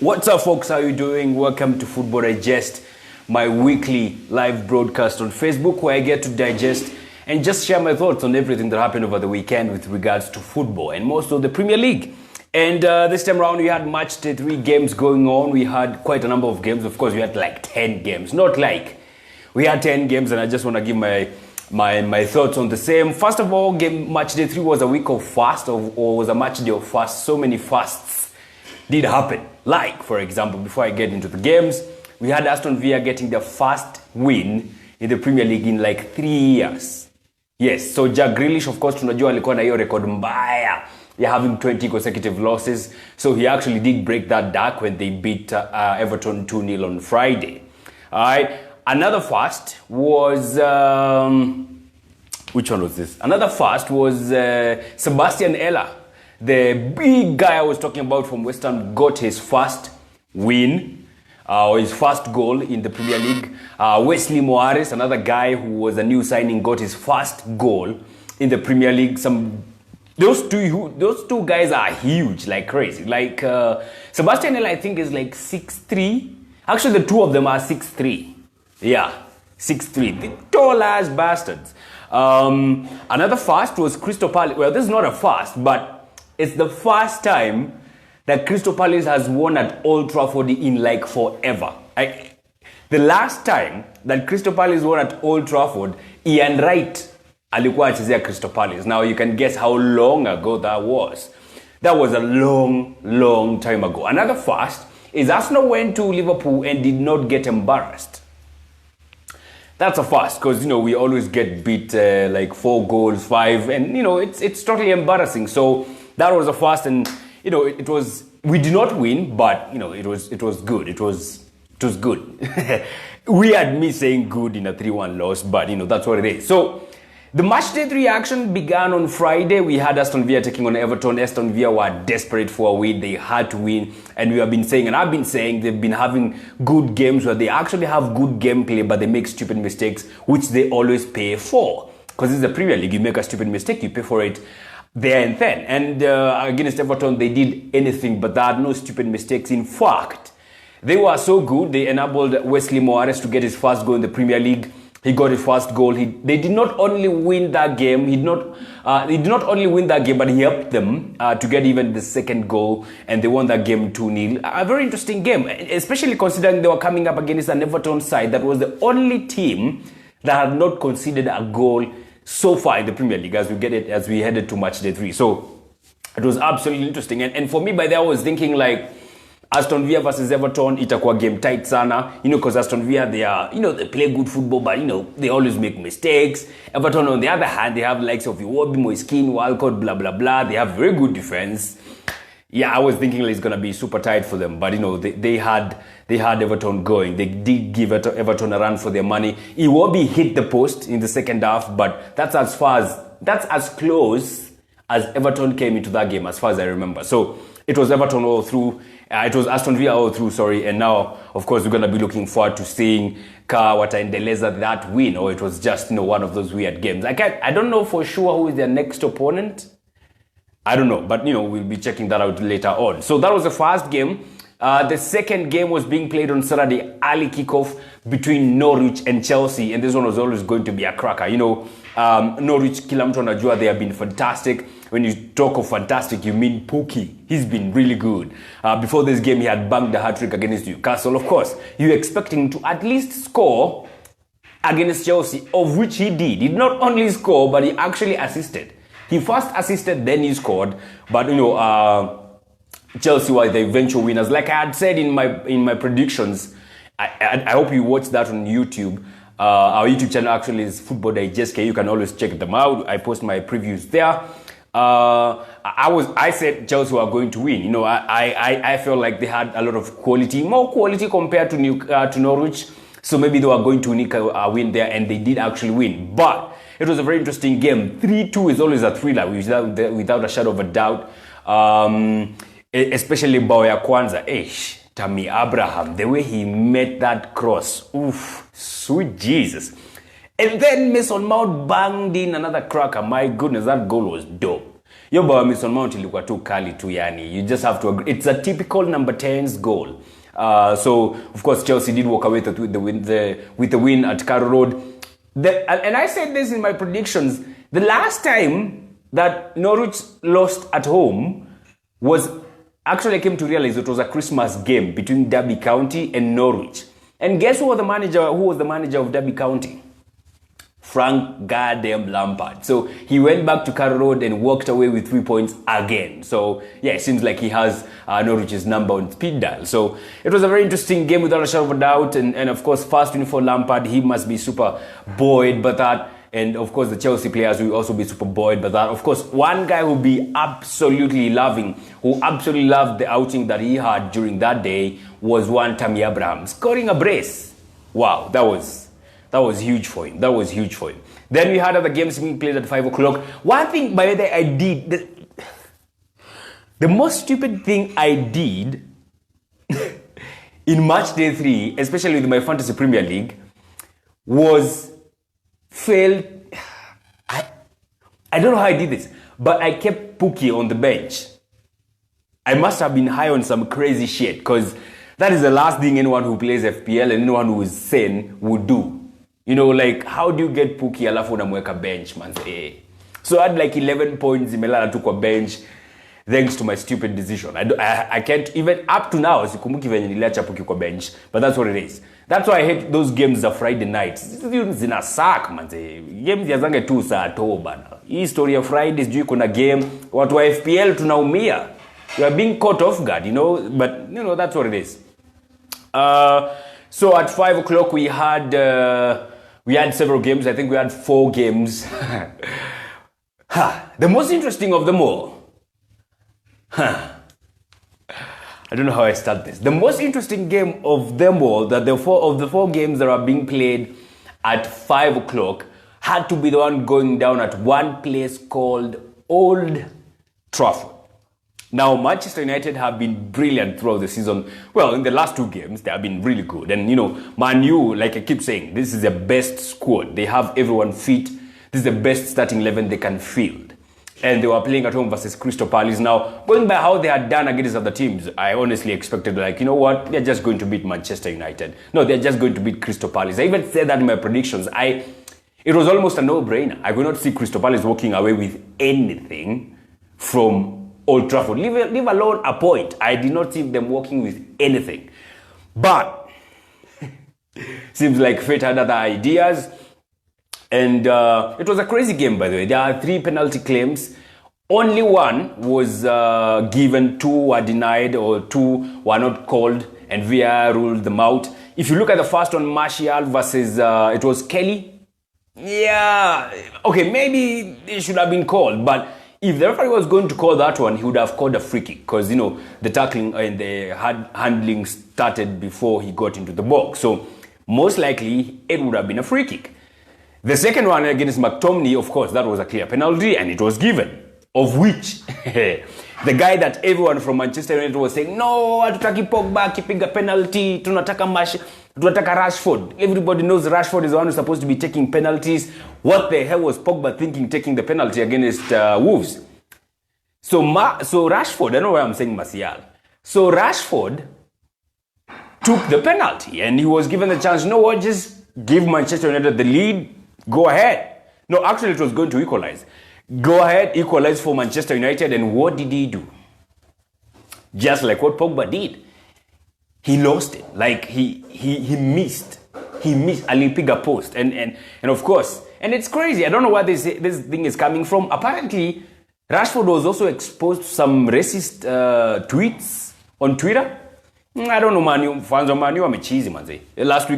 What's up, folks? How you doing? Welcome to Football Digest, my weekly live broadcast on Facebook where I get to digest and just share my thoughts on everything that happened over the weekend with regards to football and most of the Premier League. And this time around, we had Matchday 3 games going on. We had quite a number of games. Of course, we had like 10 games. Not like we had 10 games, and I just want to give my thoughts on the same. First of all, Matchday 3 was a week of fast, or was a match day of fast. So many fasts did happen. Like, for example, before I get into the games, we had Aston Villa getting their first win in the Premier League in like 3 years. Yes, so Jack Grealish, of course, tunajua alikuwa na hiyo record mbaya. They're having 20 consecutive losses. So he actually did break that dark when they beat Everton 2-0 on Friday. All right. Another fast was... which one was this? Another fast was Sebastian Eller. The big guy I was talking about from West Ham got his first win, or his first goal in the Premier League. Wesley Moares, another guy who was a new signing, got his first goal in the Premier League. Those two guys are huge, like crazy. Like Sebastian Eller, I think, is like 6'3". Actually, the two of them are 6'3". Yeah, 6'3". The tall ass bastards. Another fast was Crystal Palace. Well, this is not a fast, but it's the first time that Crystal Palace has won at Old Trafford in like forever. The last time that Crystal Palace won at Old Trafford, Ian Wright alikuwa achezea Crystal Palace. Now you can guess how long ago that was. That was a long time ago. Another first is Arsenal went to Liverpool and did not get embarrassed. That's a first, because, we always get beat like 4 goals, 5, and, it's totally embarrassing. So that was a first, and, it was, we did not win, but, it was good. It was good. Weird me saying good in a 3-1 loss, but, that's what it is. So the Matchday 3 action began on Friday. We had Aston Villa taking on Everton. Aston Villa were desperate for a win. They had to win. And we have been saying, and I've been saying, they've been having good games where they actually have good gameplay, but they make stupid mistakes, which they always pay for. Because it's the Premier League. You make a stupid mistake, you pay for it there and then. And against Everton, they did anything but that. No stupid mistakes. In fact, they were so good, they enabled Wesley Moares to get his first goal in the Premier League. He got his first goal. They did not only win that game. He did not only win that game, but he helped them to get even the second goal, and they won that game 2-0. A very interesting game, especially considering they were coming up against an Everton side that was the only team that had not conceded a goal so far in the Premier League as we headed to Matchday 3. So it was absolutely interesting. And for me, by there, I was thinking like, Aston Villa versus Everton, itakuwa game tight sana, because Aston Villa, they are, they play good football, but, they always make mistakes. Everton, on the other hand, they have likes of Iwobi, Moiskin, Walcott, blah, blah, blah. They have very good defense. Yeah, I was thinking it's going to be super tight for them, but, they had Everton going. They did give Everton a run for their money. Iwobi hit the post in the second half, but that's as close as Everton came into that game, as far as I remember. So it was Everton all through. It was Aston Villa all through, sorry. And now, of course, we're going to be looking forward to seeing Ka wataendeleza that win, or it was just, one of those weird games. I don't know for sure who is their next opponent. I don't know, but, we'll be checking that out later on. So that was the first game. The second game was being played on Saturday, early kickoff between Norwich and Chelsea. And this one was always going to be a cracker. Norwich, kila mtu anajua, they have been fantastic. When you talk of fantastic, you mean Pookie. He's been really good. Before this game, he had banged a hat-trick against Newcastle. Of course, you expect him to at least score against Chelsea, of which he did. He did not only score, but he actually assisted. He first assisted, then he scored. But, Chelsea were the eventual winners. Like I had said in my predictions, I hope you watch that on YouTube. Our YouTube channel actually is Football Digest. You can always check them out. I post my previews there. I said Chelsea were going to win. I felt like they had a lot of quality, more quality compared to Norwich. So maybe they were going to nick a win there, and they did actually win. But it was a very interesting game. 3-2 is always a thriller, without a shadow of a doubt. Especially bao ya kwanza. Tammy Abraham, the way he met that cross. Oof, sweet Jesus. And then Mason Mount banged in another cracker. My goodness, that goal was dope. Yo, but Mason Mount ilikuwa too kali too, yani. You just have to agree. It's a typical number 10's goal. So, of course, Chelsea did walk away with the win at Carrow Road. And I said this in my predictions. The last time that Norwich lost at home was, actually I came to realize it was a Christmas game between Derby County and Norwich. And guess who was the manager of Derby County? Frank goddamn Lampard. So he went back to Carrow Road and walked away with 3 points again. So yeah, it seems like he has Norwich's number on speed dial. So it was a very interesting game without a shadow of a doubt. And of course, first win for Lampard, he must be super buoyed by that. And of course, the Chelsea players will also be super buoyed by that. Of course, one guy who will be absolutely who absolutely loved the outing that he had during that day was one Tammy Abraham, scoring a brace. Wow, that was huge for him. That was huge for him. Then we had other games being played at 5 o'clock. One thing, by the way, I did, the most stupid thing I did in match day 3, especially with my fantasy Premier League, was I don't know how I did this, but I kept Pookie on the bench. I must have been high on some crazy shit, because that is the last thing anyone who plays FPL and anyone who is sane would do. You know, like, how do you get Pookie alafu unamweka bench, man? So I had like 11 points imelala tu kwa bench thanks to my stupid decision. I can't, even up to now, sikumbuki venye niliacha Pookie kwa bench, but that's what it is. That's why I hate those games of Friday nights. Zina suck, man. Games yazange tu saa to bana. Hii story of Fridays, juu kuna game, watu wa FPL tunaumia. We are being caught off guard, you know, but you know, that's what it is. So at 5 o'clock we had several games. I think we had 4 games. The most interesting of them all. I don't know how I start this. The most interesting game of them all, that the four games that are being played at 5 o'clock, had to be the one going down at one place called Old Trafford. Now, Manchester United have been brilliant throughout the season. Well, in the last 2 games, they have been really good. And, you know, Man U, like I keep saying, this is the best squad. They have everyone fit. This is the best starting 11 they can field. And they were playing at home versus Crystal Palace. Now, going by how they had done against other teams, I honestly expected, like, you know what? They're just going to beat Manchester United. No, they're just going to beat Crystal Palace. I even said that in my predictions. It was almost a no-brainer. I could not see Crystal Palace walking away with anything from Old Trafford. Leave alone a point. I did not see them walking with anything. But seems like fate had other ideas. And it was a crazy game, by the way. There are 3 penalty claims. Only one was given, 2 were denied, or 2 were not called, and VAR ruled them out. If you look at the first one, Martial versus, it was Kelly. Yeah, okay, maybe it should have been called, but if the referee was going to call that one, he would have called a free kick, because, you know, the tackling and the handling started before he got into the box. So most likely, it would have been a free kick. The second one against McTominay, of course, that was a clear penalty, and it was given. Of which, the guy that everyone from Manchester United was saying, no, hatutaki Pogba akipiga penalty, tunataka Rashford. Everybody knows Rashford is the one who's supposed to be taking penalties. What the hell was Pogba thinking taking the penalty against Wolves? So Rashford, I know why I'm saying Martial. So Rashford took the penalty, and he was given the chance, you know what, just give Manchester United the lead. Go ahead. No, actually it was going to equalize. Go ahead, equalize for Manchester United. And what did he do? Just like what Pogba did. He lost it. Like he missed. He missed Alipiga post. And of course, and it's crazy. I don't know where this thing is coming from. Apparently, Rashford was also exposed to some racist tweets on Twitter. I don't know, Manu, fans of Manu are cheesy, manze. Last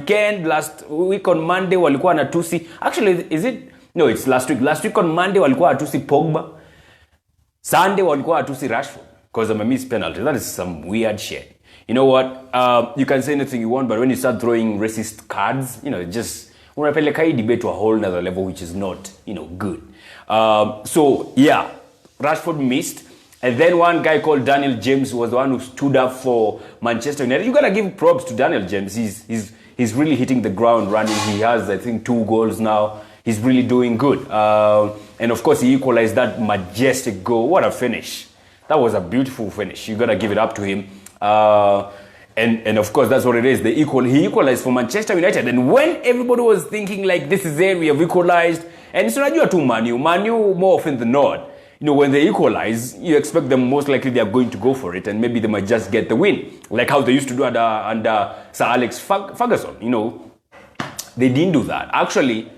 week on Monday, walikuwa natusi. Actually, is it? No, it's last week. Last week on Monday, walikuwa natusi Pogba. Sunday, walikuwa natusi Rashford. Because of a missed penalty. That is some weird shit. You know what? You can say anything you want, but when you start throwing racist cards, you know, just unapeleka hii debate to a whole nother level, which is not, you know, good. So, yeah, Rashford missed. And then one guy called Daniel James was the one who stood up for Manchester United. You gotta give props to Daniel James. He's really hitting the ground running. He has, I think, 2 goals now He's really doing good. And of course, he equalized that majestic goal. What a finish. That was a beautiful finish. You got to give it up to him. And of course, that's what it is. He equalized for Manchester United. And when everybody was thinking like, this is it, we have equalized. And it's not you to Manu more often than not. When they equalize, you expect them most likely they are going to go for it. And maybe they might just get the win. Like how they used to do under Sir Alex Ferguson. They didn't do that. Actually,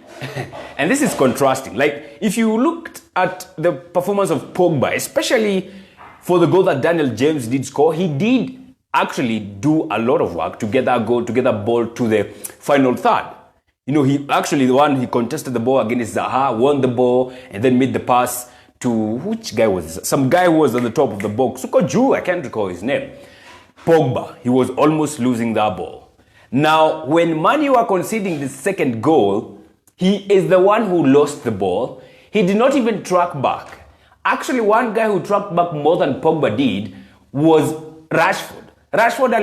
and this is contrasting. Like, if you looked at the performance of Pogba, especially for the goal that Daniel James did score, he did actually do a lot of work to get that goal, to get that ball to the final third. He contested the ball against Zaha, won the ball, and then made the pass to, which guy was this? Some guy who was at the top of the box. I can't recall his name. Pogba, he was almost losing that ball. Now, when Man U are conceding the second goal, he is the one who lost the ball. He did not even track back. Actually, one guy who tracked back more than Pogba did was Rashford. Rashford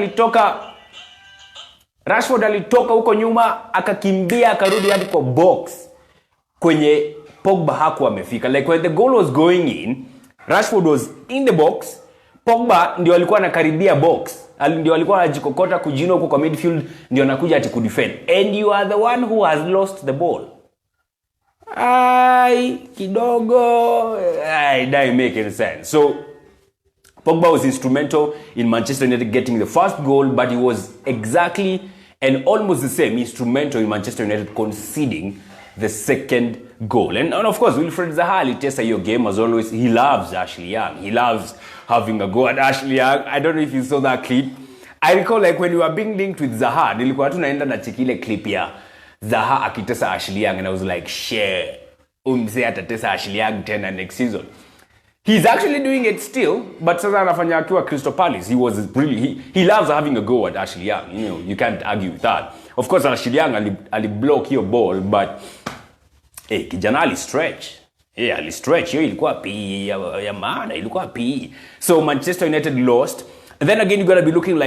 alitoka huko nyuma, akakimbia, akarudi hadi kwa box kwenye Pogba hakuwa amefika. Like when the goal was going in, Rashford was in the box, Pogba ndio alikuwa anakaribia box. Ndio alikuwa anajikokota kujino huko kwa midfield, ndio anakuja ati kudefend. And you are the one who has lost the ball. Kidogo. It doesn't make any sense. So, Pogba was instrumental in Manchester United getting the first goal, but he was exactly and almost the same instrumental in Manchester United conceding the second goal. And of course, Wilfred Zaha alitesa your game as always. He loves Ashley Young. He loves having a go at Ashley Young. I don't know if you saw that clip. I recall like when we were being linked with Zaha, nilikuwa tunaenda na chekile clip ya Zaha akitesa Ashley Young, and I was like, share. Umse atatesa Ashley Young tena next season. He's actually doing it still, but sasa anafanya akiwa Crystal Palace. He loves having a go at Ashley Young. You can't argue with that. Of course, Ashley Young aliblock your ball, but kijana alistretch. Alistretch. Hiyo ilikuwa PE ya maana, ilikuwa PE. So Manchester United lost. And then again, you got to be looking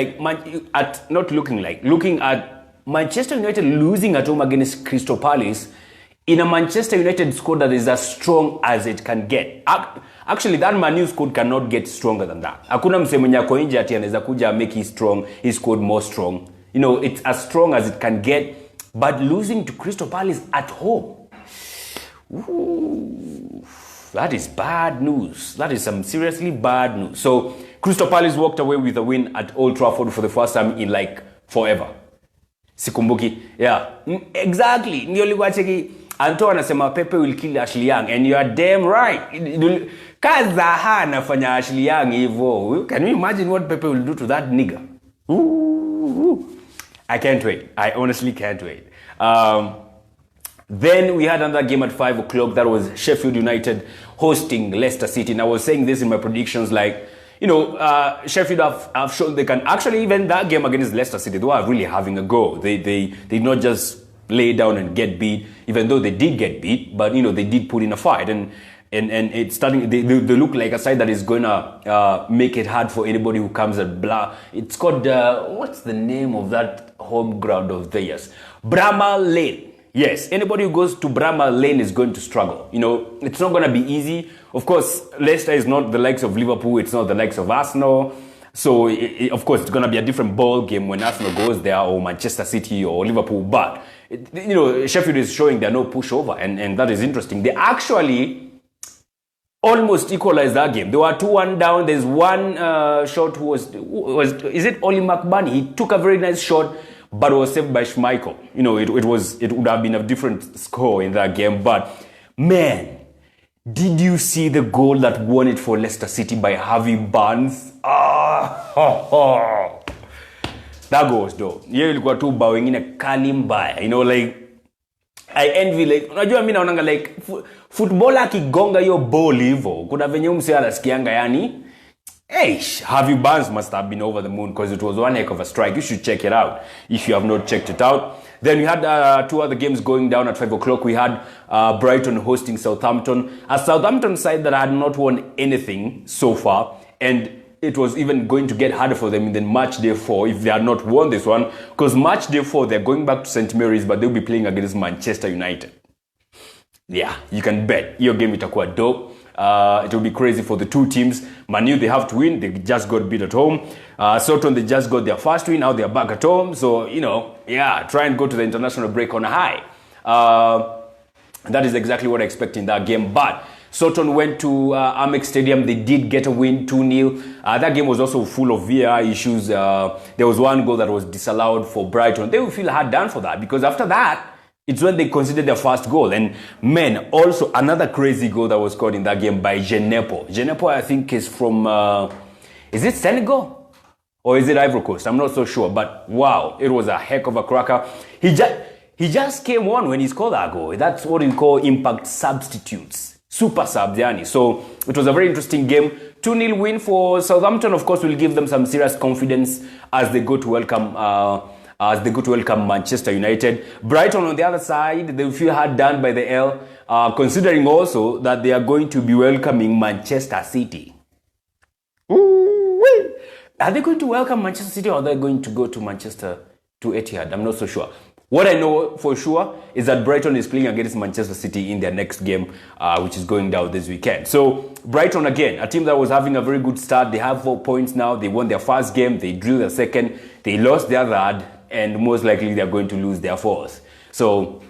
at Manchester United losing at home against Crystal Palace in a Manchester United squad that is as strong as it can get. Actually, that Man U squad cannot get stronger than that. Hakuna mse mwenye ako nje ati anaweza kuja make his squad more strong. It's as strong as it can get, but losing to Crystal Palace at home. Ooh, that is bad news. That is some seriously bad news. So, Crystal Palace walked away with a win at Old Trafford for the first time in like forever. Sikumbuki. Yeah. Exactly. Ndio likuwa cheki. Anto anasema Pepe will kill Ashley Young, and you are damn right. Kazaha anafanya Ashley Young hivyo. Can you imagine what Pepe will do to that nigga? Ooh. I can't wait. I honestly can't wait. Then we had another game at 5 o'clock. That was Sheffield United hosting Leicester City. And I was saying this in my predictions, like, Sheffield have shown they can actually, even that game against Leicester City, they were really having a go. They did not just lay down and get beat, even though they did get beat, but they did put in a fight, and it's starting. They look like a side that is going to make it hard for anybody who comes at blah. It's called what's the name of that home ground of theirs? Bramall Lane. Yes, anybody who goes to Bramall Lane is going to struggle. It's not going to be easy. Of course, Leicester is not the likes of Liverpool. It's not the likes of Arsenal. So, of course, it's going to be a different ball game when Arsenal goes there, or Manchester City or Liverpool. But, Sheffield is showing they're no pushover, and that is interesting. They actually almost equalized that game. They were 2-1 down. There's one shot who is it Oli McBurney? He took a very nice shot, but was saved by Schmeichel. It would have been a different score in that game. But, man, did you see the goal that won it for Leicester City by Harvey Barnes? That goal was dope. Hiyo ilikuwa tu bao wengine kali mbaya. Like, I envy, like, unajua mimi naonanga like footballer akigonga hiyo ball hivyo, kuna venye mse anasikianga yani, Harvey Barnes must have been over the moon because it was one heck of a strike. You should check it out if you have not checked it out. Then we had 2 other games going down at 5 o'clock. We had Brighton hosting Southampton. A Southampton side that had not won anything so far, and it was even going to get harder for them in the match day 4 if they had not won this one, because match day 4 they're going back to St. Mary's, but they'll be playing against Manchester United. Yeah, you can bet your game itakuwa dope. It will be crazy for the two teams. Manu, they have to win. They just got beat at home. Soton, they just got their first win. Now they're back at home. So, yeah, try and go to the international break on a high. That is exactly what I expect in that game. But Soton went to Amex Stadium. They did get a win, 2-0. That game was also full of VAR issues. There was one goal that was disallowed for Brighton. They will feel hard done for that because after that, it's when they considered their first goal. And man, also another crazy goal that was scored in that game by Genepo. Genepo, I think, is from, is it Senegal? Or is it Ivory Coast? I'm not so sure. But wow, it was a heck of a cracker. He just came on when he scored that goal. That's what we call impact substitutes. Super subs, yani. So it was a very interesting game. 2-0 win for Southampton, of course, will give them some serious confidence as they go to welcome Manchester United. Brighton, on the other side, they feel hard done by the L, considering also that they are going to be welcoming Manchester City. Ooh-wee. Are they going to welcome Manchester City or are they going to go to Manchester to Etihad? I'm not so sure. What I know for sure is that Brighton is playing against Manchester City in their next game, which is going down this weekend. So Brighton, again, a team that was having a very good start. They have 4 points now. They won their first game. They drew their second. They lost their third. And most likely they're going to lose their fourth. So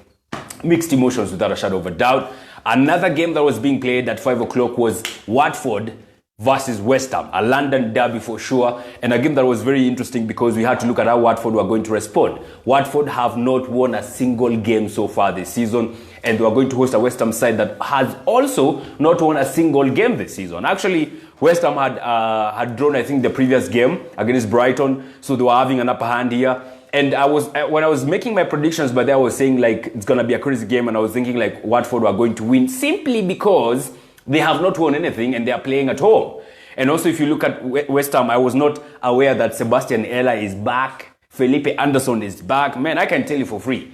mixed emotions without a shadow of a doubt. Another game that was being played at 5 o'clock was Watford versus West Ham, a London derby for sure. And a game that was very interesting because we had to look at how Watford were going to respond. Watford have not won a single game so far this season. And they are going to host a West Ham side that has also not won a single game this season. Actually, West Ham had drawn, I think, the previous game against Brighton. So they were having an upper hand here. And when I was making my predictions, but I was saying like it's gonna be a crazy game, and I was thinking like Watford were going to win simply because they have not won anything and they are playing at home. And also, if you look at West Ham, I was not aware that Sebastian Ella is back, Felipe Anderson is back. Man, I can tell you for free,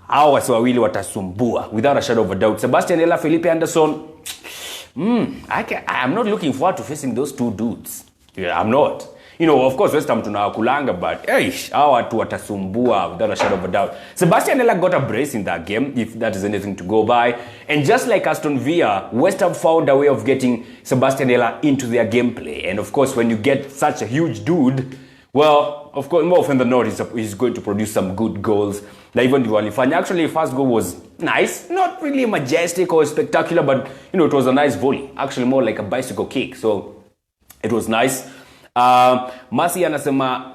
hawa wasi wawili watasumbua without a shadow of a doubt. Sebastian Ella, Felipe Anderson. I'm not looking forward to facing those two dudes. Yeah, I'm not. Of course, West Ham tunawakulanga, but hawa watu watasumbua without a shadow of a doubt. Sebastian Ella got a brace in that game, if that is anything to go by. And just like Aston Villa, West Ham found a way of getting Sebastian Ella into their gameplay. And of course, when you get such a huge dude, well, of course, more often than not, he's going to produce some good goals. Like even the Walifanya. Actually, the first goal was nice. Not really majestic or spectacular, but, it was a nice volley. Actually, more like a bicycle kick. So, it was nice. Masi anasema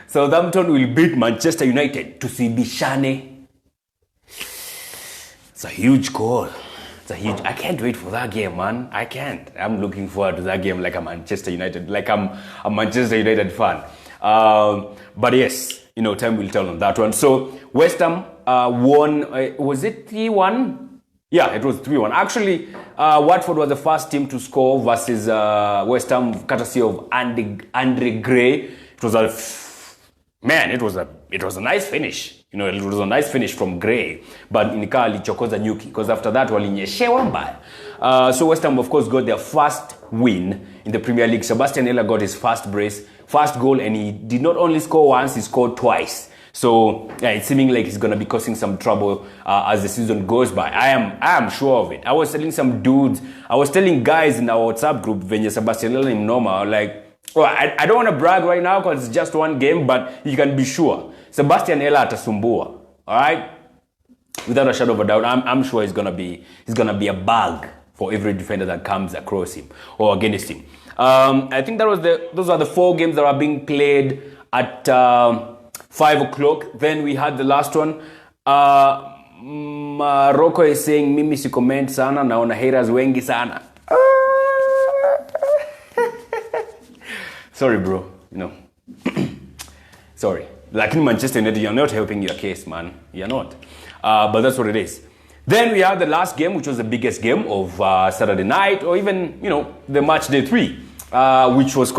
Southampton will beat Manchester United to Sibishane. It's a huge goal. I can't wait for that game, man. I can't. I'm looking forward to that game like I'm a Manchester United fan. But yes, time will tell on that one. So West Ham won, was it 3-1? Yeah, it was 3-1. Actually, Watford was the first team to score versus West Ham, courtesy of Andre Gray. It was a nice finish. It was a nice finish from Gray, but nikaa alichokoza nyuki because after that walinyeshewa mbaya. So West Ham, of course, got their first win in the Premier League. Sebastian Ella got his first goal, and he did not only score once, he scored twice. So yeah, it's seeming like he's gonna be causing some trouble as the season goes by. I am sure of it. I was telling guys in our WhatsApp group, venye Sebastian Ella in normal, like, well, I don't want to brag right now because it's just one game, but you can be sure Sebastian Ella atasumbua. All right, without a shadow of a doubt, I'm sure he's gonna be a bug for every defender that comes across him or against him. I think those are the 4 games that are being played at 5 o'clock. Then we had the last one. Morocco is saying mimi si comment sana, naona haters wengi sana. Sorry, bro. Sorry. Like in Manchester United, you're not helping your case, man. You're not. But that's what it is. Then we had the last game, which was the biggest game of Saturday night, or even, the match day 3, which was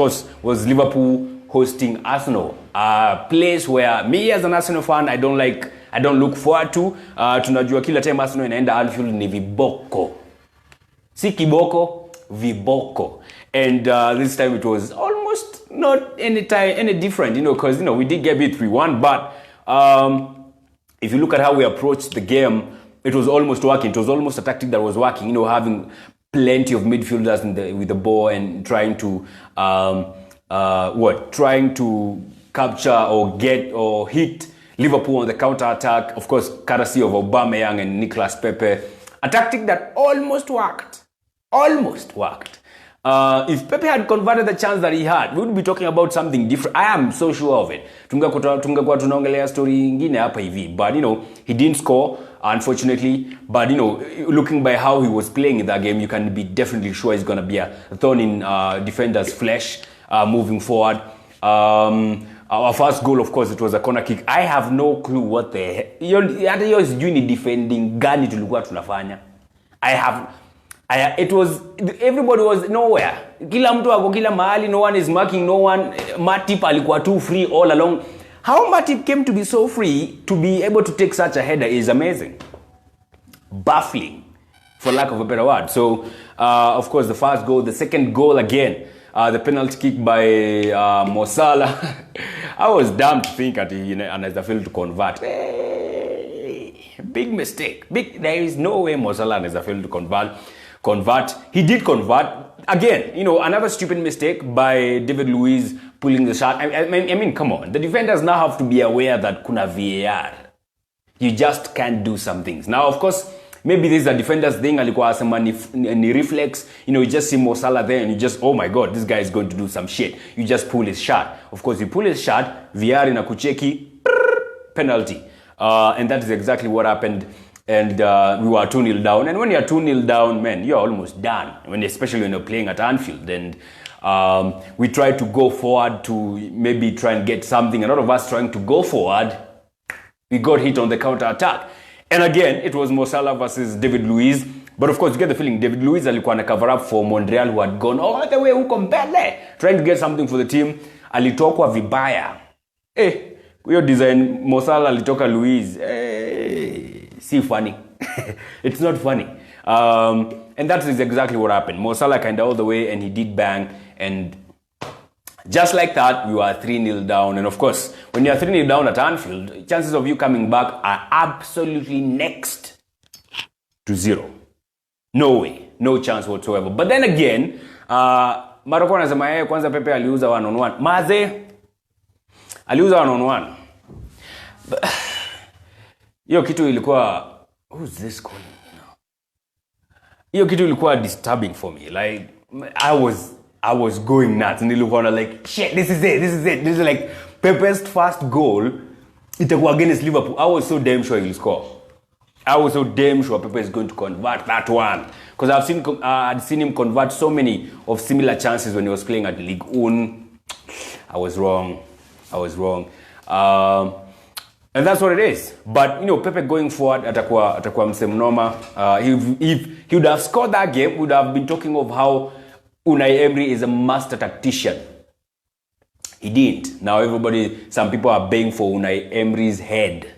Liverpool hosting Arsenal. A place where me as an Arsenal fan, I don't look forward to. Tunajua kila time Arsenal inaenda Anfield ni viboko. Si kiboko, viboko. And this time it was almost not any different, because, we did get beat 3-1. But if you look at how we approached the game, it was almost working. It was almost a tactic that was working, having plenty of midfielders with the ball and trying to capture or get or hit Liverpool on the counter-attack, of course, courtesy of Aubameyang and Nicolas Pepe. A tactic that almost worked. Almost worked. If Pepe had converted the chance that he had, we would be talking about something different. I am so sure of it. Tungekuwa tunaongelea story ingine hapa hivi. But, he didn't score, unfortunately. But, looking by how he was playing in that game, you can be definitely sure he's going to be a thorn in defenders' flesh moving forward. Our first goal, of course, it was a corner kick. I have no clue what the heck. Hata hiyo sijui ni defending gani tulikuwa tunafanya. Everybody was nowhere. Kila mtu ako kila mahali, no one is marking, no one. Matip alikuwa too free all along. How Matip came to be so free to be able to take such a header is amazing. Baffling, for lack of a better word. So, of course, the first goal, the second goal again, the penalty kick by Mo Salah. I was damned to think that he failed to convert. Hey, big mistake. There is no way Mo Salah failed to convert. He did convert. Again, another stupid mistake by David Luiz pulling the shot. I mean, come on. The defenders now have to be aware that kuna VAR. You just can't do some things. Now, of course, maybe this is a defender's thing. Alikuwa asema ni reflex. You just see Mo Salah there and you just, oh my God, this guy is going to do some shit. You just pull his shot. Of course, you pull his shot, VAR inakucheki, penalty. And that is exactly what happened. And we were 2-0 down. And when you're 2-0 down, man, you're almost done. Especially when you're playing at Anfield. And we tried to go forward to maybe try and get something. A lot of us trying to go forward, we got hit on the counter-attack. And again, it was Mo Salah versus David Luiz. But of course, you get the feeling David Luiz alikuwa na cover up for Montreal, who had gone all the way huko mbele, trying to get something for the team. Alitokwa vibaya. Huyo design Mo Salah alitoka Luiz. See, funny. It's not funny. And that is exactly what happened. Mo Salah kind of all the way, and he did bang. And just like that, we were 3-0 down. And of course, when you're 3-0 down at Anfield, chances of you coming back are absolutely next to zero. No way. No chance whatsoever. But then again, Maroko anasema kwanza Pepe aliuza 1-on-1. Maze aliuza 1-on-1. Hiyo kitu ilikuwa, who's this calling now? Hiyo kitu ilikuwa disturbing for me. Like, I was going nuts. And nilikuwa like, shit, this is it. This is like Pepe's first goal. Itakuwa against Liverpool. I was so damn sure he'll score. I was so damn sure Pepe is going to convert that one. Because I'd seen him convert so many of similar chances when he was playing at Ligue 1. I was wrong. And that's what it is. But, Pepe going forward, atakuwa msemnoma. If he would have scored that game, we would have been talking of how Unai Emery is a master tactician. He didn't. Now some people are baying for Unai Emery's head.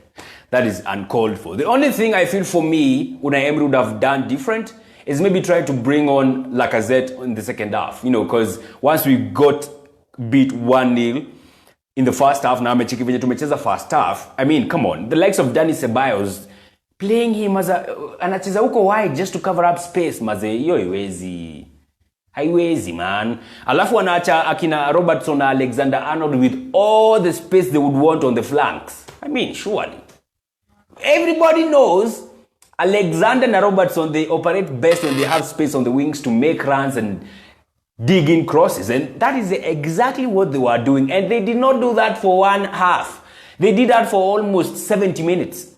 That is uncalled for. The only thing I feel for me, Unai Emery would have done different is maybe try to bring on Lacazette in the second half. Because once we got beat 1-0, in the first half, now tumecheza first half. I mean, come on. The likes of Dani Ceballos, playing him as anacheza huko wide just to cover up space, maze, hiyo haiwezi, man. Alafu anaacha akina Robertson na Alexander-Arnold with all the space they would want on the flanks. I mean, surely. Everybody knows Alexander and Robertson, they operate best when they have space on the wings to make runs and dig in crosses, and that is exactly what they were doing. And they did not do that for one half. They did that for almost 70 minutes.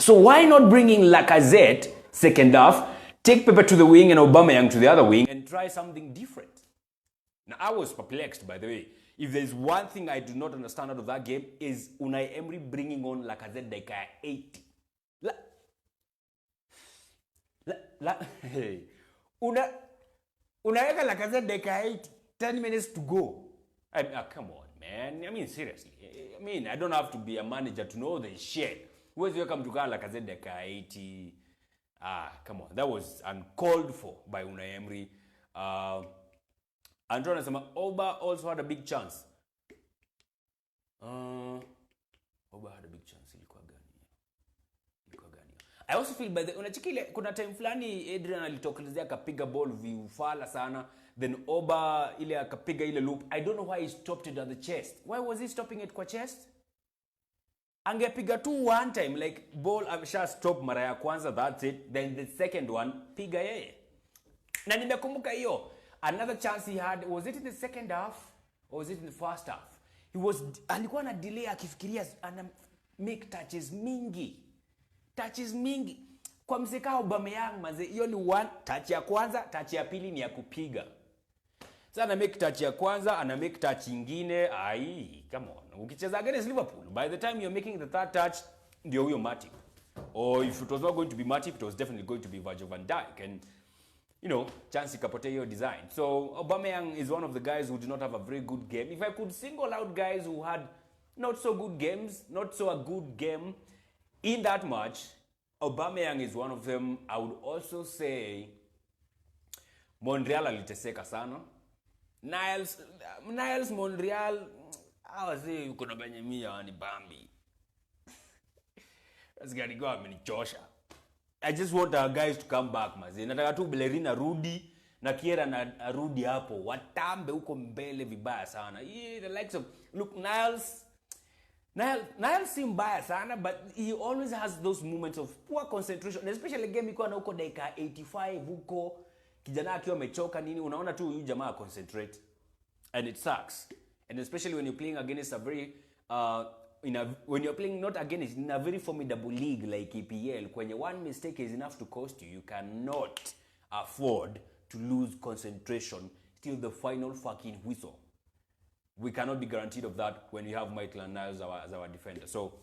So why not bring in Lacazette second half, take Pepe to the wing and Aubameyang to the other wing, and try something different? Now, I was perplexed, by the way. If there's one thing I do not understand out of that game, is Unai Emery bringing on Lacazette dakika 80. Hey. Unaweka Lacazette dakika 80, 10 minutes to go. Come on, man. I mean, seriously. I mean, I don't have to be a manager to know this shit. Where's you come to call Lacazette dakika 80? Come on. That was uncalled for by Unai Emery. Antonio Sama, Oba also had a big chance. Oba had a big chance. I also feel by the unachikile kuna time fulani Adrian alitokelezea akapiga ball viufala sana, then Oba ile akapiga ile loop. I don't know why he stopped it at the chest. Why was he stopping it kwa chest? Angepiga tu one time, like ball amesha stop mara ya kwanza, that's it. Then the second one piga yeye. Na nimekumbuka hiyo. Another chance he had, was it in the second half or was it in the first half? Alikuwa na delay akifikiria ana make touches mingi. Touches mingi. Kwa mseka Aubameyang manze, hiyo ni one touch ya kwanza, touch ya pili ni ya kupiga. Sasa ana make touch ya kwanza, ana make touch nyingine. Ai, come on. Ukicheza against Liverpool, by the time you're making the third touch, ndio huyo Matip. Or if it was not going to be Matip, it was definitely going to be Virgil van Dijk. And you know, chance ikapotea hiyo design. So Aubameyang is one of the guys who did not have a very good game. If I could single out guys who had not so good games, not so a good game in that match, Aubameyang is one of them. I would also say Monreal aliteseka sana. Niles Monreal, I was say uko na Benjamin ni Bambi. Asigari go amenichosha. I just want our guys to come back, mazi. Nataka tu Bellerin arudi na Kiera na arudi hapo. Watambe huko mbele vibaya sana. Yeah, the likes of look Niles si mbaya sana, but he always has those moments of poor concentration, especially game iko na huko dakika 85 huko kijana akiwa amechoka nini, unaona tu huyu jamaa concentrate, and it sucks. And especially when you're playing against a very when you're playing not against in a very formidable league like EPL, when one mistake is enough to cost you, you cannot afford to lose concentration till the final fucking whistle. We cannot be guaranteed of that when we have Maitland-Niles as our defender. So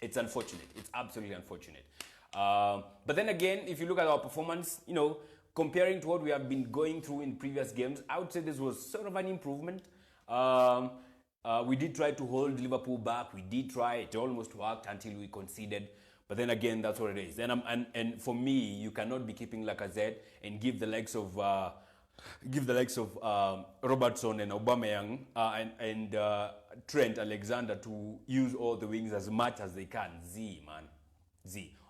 it's unfortunate. It's absolutely unfortunate. But then again, if you look at our performance, you know, comparing to what we have been going through in previous games, I would say this was sort of an improvement. We did try to hold Liverpool back. We did try. It almost worked until we conceded. But then again, that's what it is. And for me, you cannot be keeping Lacazette and give the likes of Robertson and Aubameyang and Trent Alexander to use all the wings as much as they can. Man.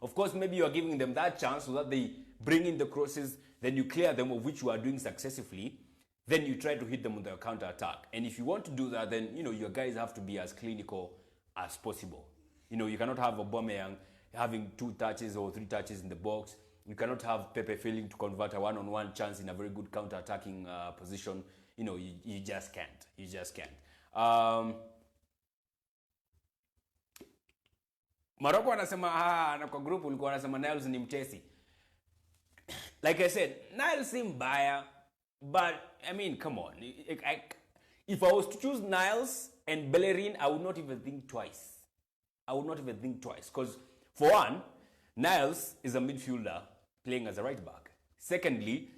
Of course, maybe you are giving them that chance so that they bring in the crosses, then you clear them, of which you are doing successively. Then you try to hit them with their counter attack. And if you want to do that, then you know your guys have to be as clinical as possible. You know, you cannot have Aubameyang having 2 touches or 3 touches in the box. You cannot have Pepe failing to convert a one-on-one chance in a very good counter-attacking position. You know, you just can't. You just can't. Morocco wanasema na kwa group ulikuwa wanasema Niles ni mtesi. Like I said, Niles si mbaya, but I mean, come on. If I was to choose Niles and Bellerin, I would not even think twice. Because for one, Niles is a midfielder playing as a right back. Secondly,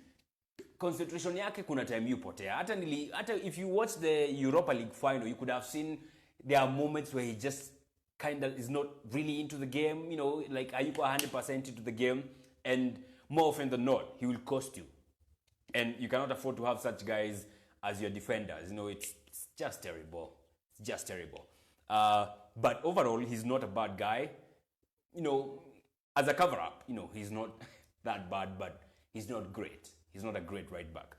concentration yake kuna time yupotea. Hata if you watch the Europa League final, you could have seen there are moments where he just kind of is not really into the game. You know, like ayuko 100% into the game, and more often than not, he will cost you. And you cannot afford to have such guys as your defenders. You know, it's just terrible. It's just terrible. But overall, he's not a bad guy. You know, as a cover-up, you know, he's not that bad, but he's not great. He's not a great right back.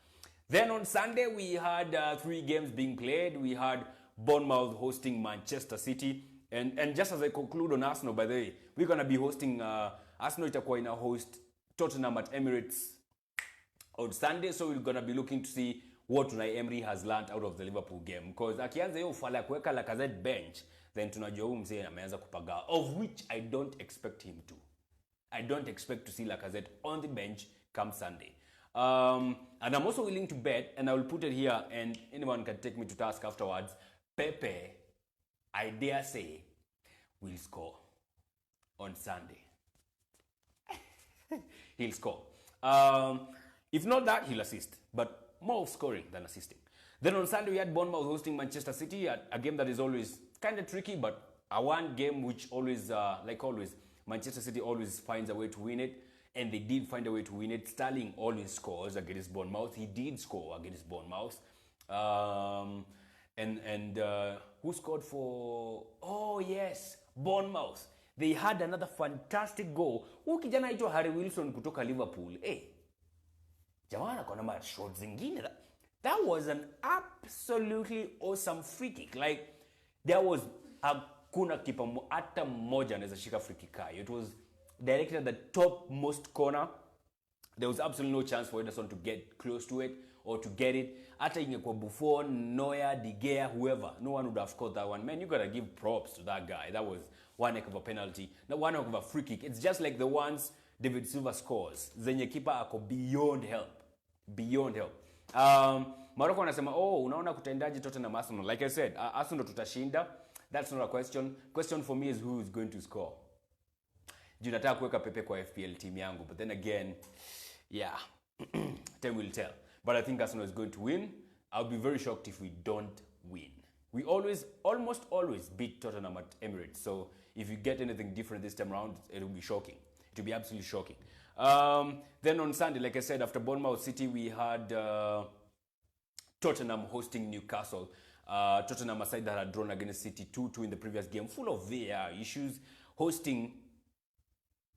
Then on Sunday, we had 3 games being played. We had Bournemouth hosting Manchester City. And just as I conclude on Arsenal, by the way, we're going to be hosting, Arsenal itakuwa ina host Tottenham at Emirates on Sunday. So we're going to be looking to see what Unai Emery has learned out of the Liverpool game. Because akianza hiyo ufala kuweka Lacazette bench, then tunajua huyu mzee ameanza kupaga, of which I don't expect him to. I don't expect to see Lacazette on the bench come Sunday. And I'm also willing to bet, and I will put it here, and anyone can take me to task afterwards, Pepe, I dare say, will score on Sunday. He'll score. If not that, he'll assist. But more of scoring than assisting. Then on Sunday, we had Bournemouth hosting Manchester City, a game that is always kind of tricky, but a one game which always, like always, Manchester City always finds a way to win it. And they did find a way to win it. Sterling always scores against Bournemouth. He did score against Bournemouth. And who scored for... Oh, yes, Bournemouth. They had another fantastic goal. Huyu kijana aitwa Harry Wilson kutoka Liverpool. Jamaa kona ma shots zingine. That was an absolutely awesome free kick. Like, there was hakuna kipa hata mmoja anaweza shika free kick hayo. It was directed at the topmost corner. There was absolutely no chance for Ederson to get close to it or to get it. Hata ingekuwa Buffon, Neuer, De Gea, whoever, no one would have scored that one. Man, you gotta give props to that guy. That was one heck of a penalty. One heck of a free kick. It's just like the ones David Silva scores. Zenye keeper ako beyond help. Beyond help. Morocco anasema, unaona kutendaje Tottenham Arsenal? Like I said, Arsenal tutashinda. That's not a question. Question for me is who is going to score. Juu nataka kuweka Pepe kwa FPL team yangu, but then again, yeah, time will tell. But I think Arsenal is going to win. I'll be very shocked if we don't win. We almost always beat Tottenham at Emirates. So if you get anything different this time around, it will be shocking. It will be absolutely shocking. Then on Sunday, like I said, after Bournemouth City, we had Tottenham hosting Newcastle. Tottenham, a side that had drawn against City 2-2 in the previous game, full of VAR issues, hosting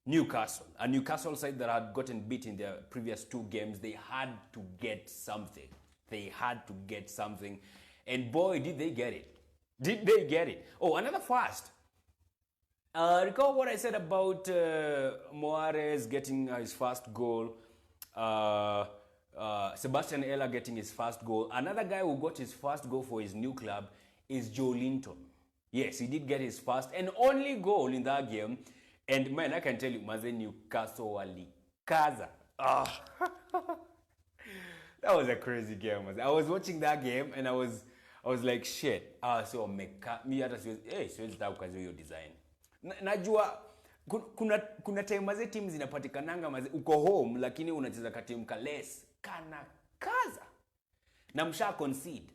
Newcastle. A Newcastle side that had gotten beat in their previous 2 games. They had to get something. They had to get something. And boy, did they get it. Did they get it. Oh, another first. Recall what I said about Moares getting his first goal. Sebastian Ella getting his first goal. Another guy who got his first goal for his new club is Joe Linton. Yes, he did get his first and only goal in that game. And man, I can tell you, Maze Newcastle walikaza. That was a crazy game. I was watching that game and I was like, shit. So me hata siwezi taka kazi hiyo design. Najua kuna time maze teams zinapatikananga maze uko home lakini unacheza ka team kales kana kaza. Na msha concede.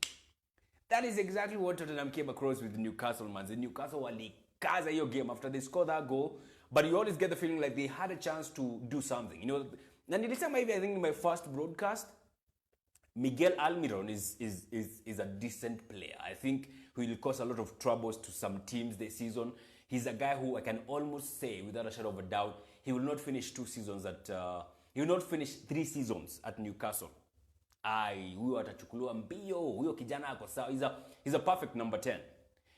That is exactly what Tottenham came across with Newcastle, man. Newcastle walikaza hiyo game after they scored that goal, but you always get the feeling like they had a chance to do something. You know, na nilisema hivi I think in my first broadcast, Miguel Almiron is a decent player. I think he will cause a lot of troubles to some teams this season. He's a guy who I can almost say without a shadow of a doubt, he will not finish 3 seasons at Newcastle. Huyo atachukuliwa mbio, huyo kijana ako sawa. He's a perfect number 10.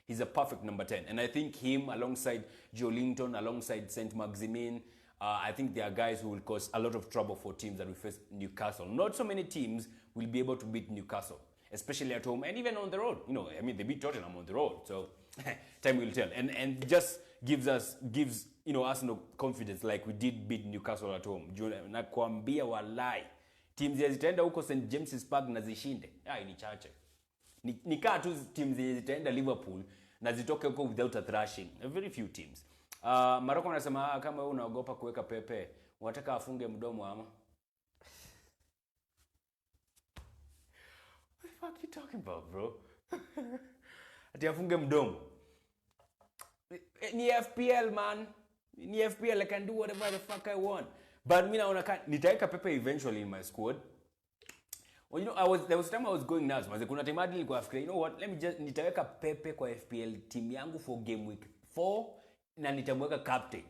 He's a perfect number 10. And I think him alongside Joe Linton, alongside Saint Maximin, I think they are guys who will cause a lot of trouble for teams that will face Newcastle. Not so many teams will be able to beat Newcastle, especially at home and even on the road. You know, I mean, they beat Tottenham on the road, so time will tell. And just gives Arsenal confidence like we did beat Newcastle at home. Na kuambia walai, teams zitaenda huko St James's Park na zishinde. Ni chache. Nikaa tu teams zitaenda Liverpool na zitoke huko without a thrashing. Very few teams. Morocco anasema kama wewe unaogopa kuweka Pepe, unataka afunge mdomo ama? What the fuck are you talking about, bro? Ati afunge mdomo. Ni FPL, man. Ni FPL, I can do whatever the fuck I want. But mimi naona nitaweka Pepe eventually in my squad. Well, you know, there was time I was going nuts. Maze kuna time hadi nilikuwa nafikiria, you know what? Nitaweka Pepe kwa FPL team yangu for game week 4 na nitamweka captain.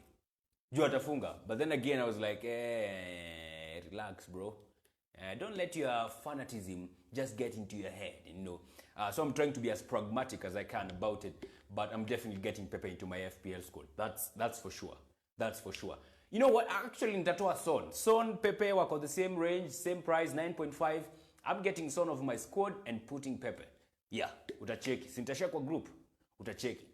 Juu atafunga. But then again I was like, relax, bro. Don't let your fanatism just get into your head, you know. So I'm trying to be as pragmatic as I can about it, but I'm definitely getting Pepe into my FPL squad. That's for sure. That's for sure. You know what? Actually, nitatoa Son. Son, Pepe wako the same range, same price, 9.5. I'm getting Son of my squad and putting Pepe. Yeah, utacheki. Sintashare kwa group. Utacheki.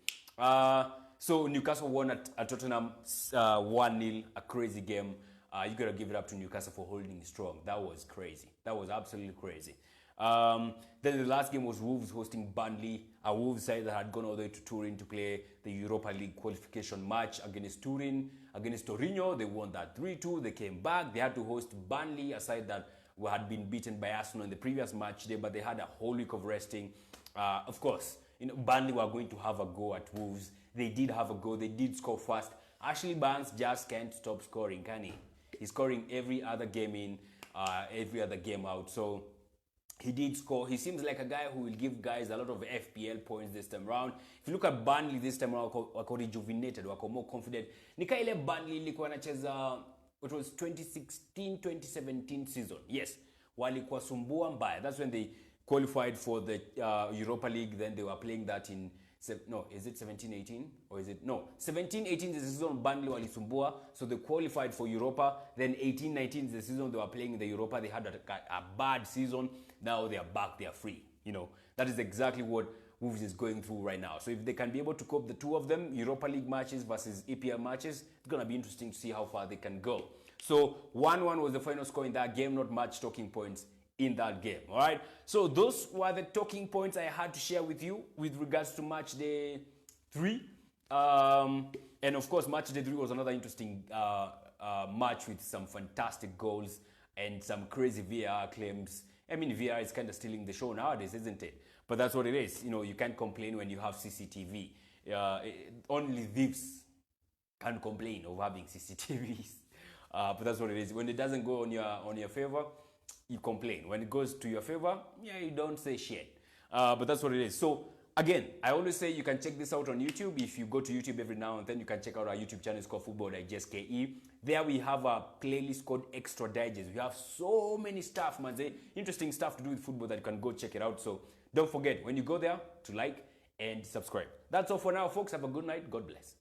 So Newcastle won at Tottenham 1-0, a crazy game. You gotta give it up to Newcastle for holding strong. That was crazy. That was absolutely crazy. Then the last game was Wolves hosting Burnley, a Wolves side that had gone all the way to Turin to play the Europa League qualification match against Torino. They won that 3-2. They came back. They had to host Burnley, a side that had been beaten by Arsenal in the previous match day, but they had a whole week of resting. Of course, you know, Burnley were going to have a go at Wolves. They did have a go. They did score fast. Ashley Barnes just can't stop scoring, can he? He's scoring every other game in, every other game out. So He did score. He seems like a guy who will give guys a lot of FPL points this time around. If you look at Burnley this time around, wako rejuvenated, wako more confident. Nika ile Burnley ilikuwa nacheza, it was 2016-2017 season. Yes, walikuwa sumbua mbaya. That's when they qualified for the Europa League. Then they were playing that in, no, is it 17-18 or is it, no, 17-18 is the season Burnley walisumbua, so they qualified for Europa. Then 18-19 is the season they were playing in the Europa. They had a bad season. Now they are back, they are free. You know, that is exactly what Wolves is going through right now. So if they can be able to cope, the two of them, Europa League matches versus EPL matches, it's going to be interesting to see how far they can go. So 1-1 was the final score in that game, not much talking points in that game. All right, so those were the talking points I had to share with you with regards to match day 3. And of course, match day 3 was another interesting match with some fantastic goals and some crazy VAR claims. I mean, VAR is kind of stealing the show nowadays, isn't it? But that's what it is. You know, you can't complain when you have CCTV. Only thieves can complain of having CCTVs. But that's what it is. When it doesn't go on your favor, you complain. When it goes to your favor, yeah, you don't say shit. But that's what it is. So again, I always say you can check this out on YouTube. If you go to YouTube every now and then, you can check out our YouTube channel. It's called Football Digest KE. There we have a playlist called Extra Digest. We have so many stuff, man. Interesting stuff to do with football that you can go check it out. So don't forget, when you go there, to like and subscribe. That's all for now, folks. Have a good night. God bless.